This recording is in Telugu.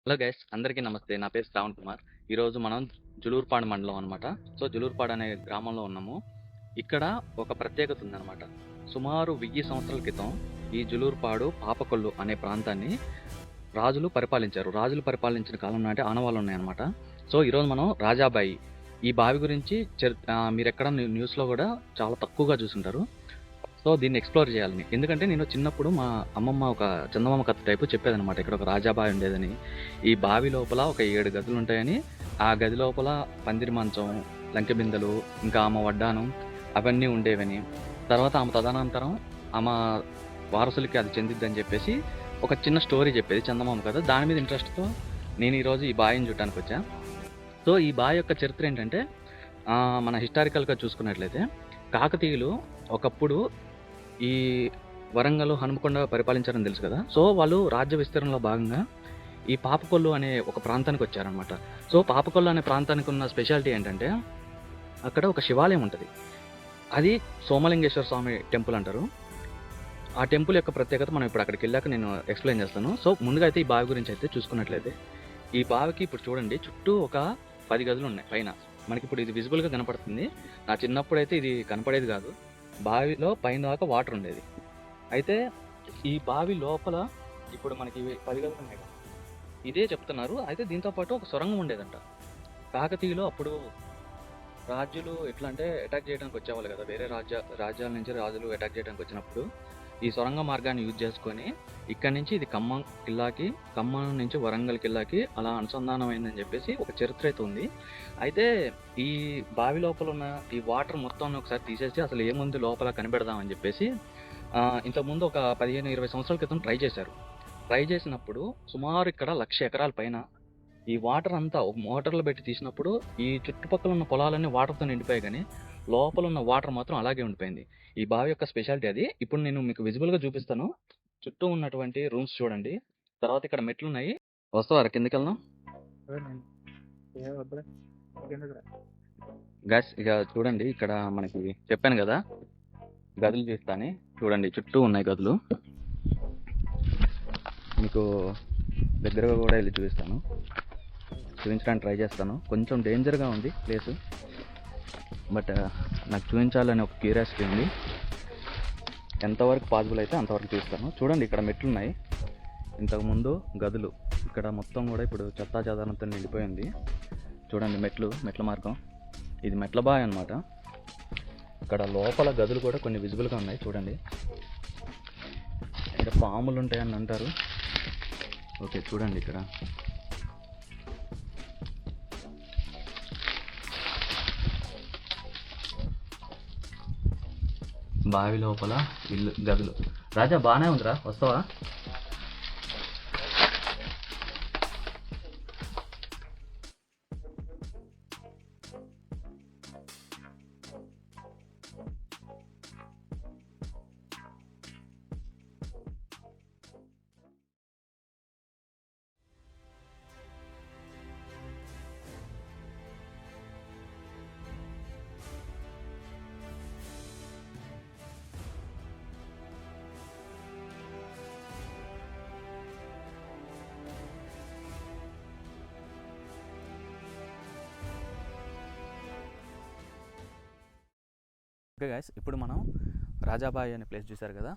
హలో గైస్, అందరికీ నమస్తే. నా పేరు శ్రావణ్ కుమార్. ఈరోజు మనం జులూరుపాడు మండలం అనమాట. సో జులూరుపాడు అనే గ్రామంలో ఉన్నాము. ఇక్కడ ఒక ప్రత్యేకత ఉందన్నమాట. సుమారు 1000 సంవత్సరాల క్రితం ఈ జులూరుపాడు పాపకొల్లు అనే ప్రాంతాన్ని రాజులు పరిపాలించారు. రాజులు పరిపాలించిన కాలం నాటి ఆనవాళ్ళు ఉన్నాయన్నమాట. సో ఈరోజు మనం రాజాబాయి ఈ బావి గురించి మీరు ఎక్కడ న్యూస్లో కూడా చాలా తక్కువగా చూసుంటారు. సో దీన్ని ఎక్స్ప్లోర్ చేయాలని, ఎందుకంటే నేను చిన్నప్పుడు మా అమ్మమ్మ ఒక చందమామ కథ టైపు చెప్పేదనమాట. ఇక్కడ ఒక రాజాబావి ఉండేదని, ఈ బావి లోపల ఒక 7 గదులు ఉంటాయని, ఆ గది లోపల పందిరి మంచం, లంకె బిందెలు, ఇంకా ఆమె వడ్డానం అవన్నీ ఉండేవని, తర్వాత ఆమె తదనంతరం ఆమె వారసులకి అది చెందిద్దని చెప్పేసి ఒక చిన్న స్టోరీ చెప్పేది చందమామ కథ. దాని మీద ఇంట్రెస్ట్తో నేను ఈరోజు ఈ బావిని చూడటానికి వచ్చా. సో ఈ బావి యొక్క చరిత్ర ఏంటంటే, మన హిస్టారికల్గా చూసుకున్నట్లయితే కాకతీయులు ఒకప్పుడు ఈ వరంగల్, హనుమకొండ పరిపాలించారని తెలుసు కదా. సో వాళ్ళు రాజ్య విస్తరణలో భాగంగా ఈ పాపకొల్లు అనే ఒక ప్రాంతానికి వచ్చారనమాట. సో పాపకొల్లు అనే ప్రాంతానికి ఉన్న స్పెషాలిటీ ఏంటంటే, అక్కడ ఒక శివాలయం ఉంటుంది. అది సోమలింగేశ్వర స్వామి టెంపుల్ అంటారు. ఆ టెంపుల్ యొక్క ప్రత్యేకత మనం ఇప్పుడు అక్కడికి వెళ్ళాక నేను ఎక్స్ప్లెయిన్ చేస్తాను. సో ముందుగా అయితే ఈ బావి గురించి అయితే చూసుకున్నట్లయితే, ఈ బావికి ఇప్పుడు చూడండి చుట్టూ ఒక 10 గదులు ఉన్నాయి పైన. మనకి ఇప్పుడు ఇది విజిబుల్గా కనపడుతుంది. నా చిన్నప్పుడు అయితే ఇది కనపడేది కాదు. బావిలో పైన దాకా వాటర్ ఉండేది. అయితే ఈ బావి లోపల ఇప్పుడు మనకి 10 గదులు ఉన్నాయి కదా, ఇదే చెప్తున్నారు. అయితే దీంతో పాటు ఒక సొరంగం ఉండేదంట. కాకతీయులు అప్పుడు రాజులు ఎట్లా అంటే అటాక్ చేయడానికి వచ్చేవాళ్ళు కదా, వేరే రాజ్యాల నుంచి రాజులు అటాక్ చేయడానికి వచ్చినప్పుడు ఈ సొరంగ మార్గాన్ని యూజ్ చేసుకొని ఇక్కడ నుంచి ఇది ఖమ్మం కిల్లాకి, ఖమ్మం నుంచి వరంగల్ కిల్లాకి అలా అనుసంధానం అయిందని చెప్పేసి ఒక చరిత్ర అయితే ఉంది. అయితే ఈ బావి లోపల ఉన్న ఈ వాటర్ మొత్తం ఒకసారి తీసేసి అసలు ఏముంది లోపల కనిపెడదామని చెప్పేసి ఇంతకుముందు ఒక 15-20 సంవత్సరాల క్రితం ట్రై చేశారు. ట్రై చేసినప్పుడు సుమారు ఇక్కడ 1,00,000 ఎకరాల పైన ఈ వాటర్ అంతా ఒక మోటార్లు పెట్టి తీసినప్పుడు ఈ చుట్టుపక్కల ఉన్న పొలాలన్నీ వాటర్తో నిండిపోయాయి, కానీ లోపల ఉన్న వాటర్ మాత్రం అలాగే ఉండిపోయింది. ఈ బావి యొక్క స్పెషాలిటీ అది. ఇప్పుడు నేను మీకు విజిబుల్గా చూపిస్తాను. చుట్టూ ఉన్నటువంటి రూమ్స్ చూడండి. తర్వాత ఇక్కడ మెట్లు ఉన్నాయి. వస్తావారా కిందకి వెళ్దాం? గైస్ ఇక చూడండి, ఇక్కడ మనకి చెప్పాను కదా గదులు చూస్తాను. చూడండి చుట్టూ ఉన్నాయి గదులు. మీకు దగ్గరగా కూడా వెళ్ళి చూపించడానికి ట్రై చేస్తాను. కొంచెం డేంజర్గా ఉంది ప్లేసు, బట్ నాకు చూపించాలని ఒక క్యూరియాసిటీ ఉంది. ఎంతవరకు పాసిబుల్ అయితే అంతవరకు చూస్తాను. చూడండి ఇక్కడ మెట్లు ఉన్నాయి. ఇంతకుముందు గదులు ఇక్కడ మొత్తం కూడా ఇప్పుడు చెత్తా చెదారంతో నిండిపోయింది. చూడండి మెట్ల మార్గం, ఇది మెట్ల బావి అనమాట. ఇక్కడ లోపల గదులు కూడా కొన్ని విజిబుల్గా ఉన్నాయి. చూడండి ఇక్కడ పాములు ఉంటాయని అంటారు. ఓకే చూడండి ఇక్కడ బావి లోపల ఇల్లు గదులు. రాజా బాగానే ఉందిరా, వస్తావా? ఓకే గైస్, ఇప్పుడు మనం రాజాబాయి అనే ప్లేస్ చూసారు కదా.